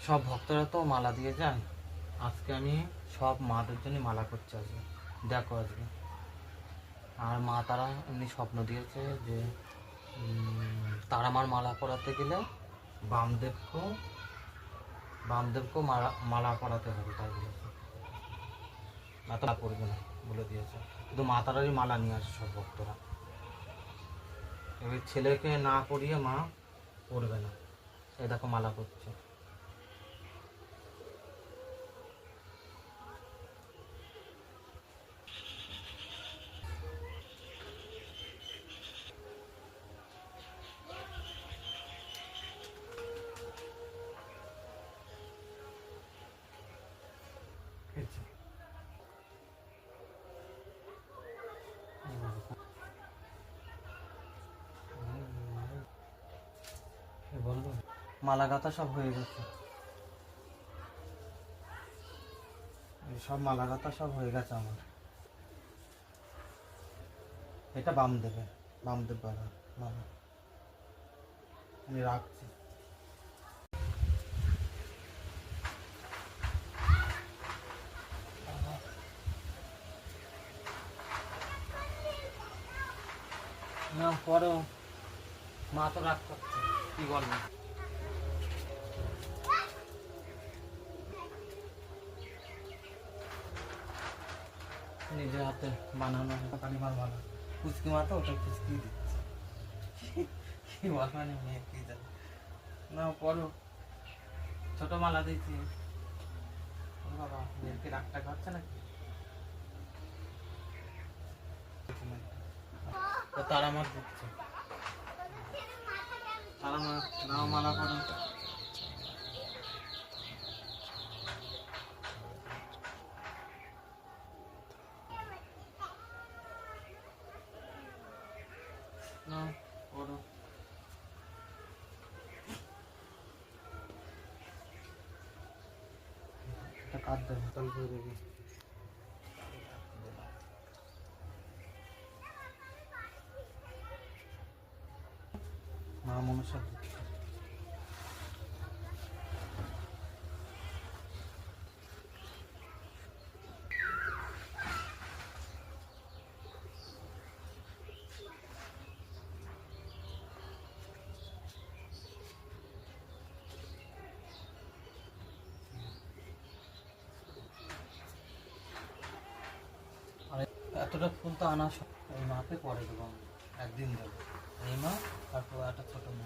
সব ভক্তরা তো মালা দিয়ে যায়। আজকে আমি সব মাদের জন্য মালা করছি আজকে, দেখো আজকে। আর মা তারা এমনি স্বপ্ন দিয়েছে যে তারা মার মালা পরাতে গেলে বামদেবকেও বামদেবকেও মালা পরাতে হবে, তাই বলেছে। মাতা পড়বে না বলে দিয়েছে, কিন্তু মা তারারই মালা নিয়ে আসে সব ভক্তরা। এবার ছেলেকে না পরিয়ে মা পড়বে না, এই দেখো মালা করছে। বলবো মালা গাঁথা সব হয়ে গেছে, সব মালা গাঁথা সব হয়ে গেছে আমার। এটা বামদেবের, বামদেব বাবা মালা আমি রাখছি। না করো, মা তো রাগ করছে, কি বলবো। নিজের হাতে বানানো কালিমার মালা, ফুচকি মা তো ওটা ফুচকি দিচ্ছে, কি বল মানে মেয়ে কি জানে না। পড়ো, ছোট মালা দিয়েছি। বাবা মেয়েকে রাগটা খাচ্ছে নাকি? তারা আমার দিচ্ছে, তারা মা নাও মালা করো। না করো, এটা কাট দেবে তাহলে করে দেবি। মা মনসা দিচ্ছে। আর এতটা ফুল তো আনা এই মাকে পরে দেবো, একদিন দেবো এই মা, তারপর একটা ছোট মা।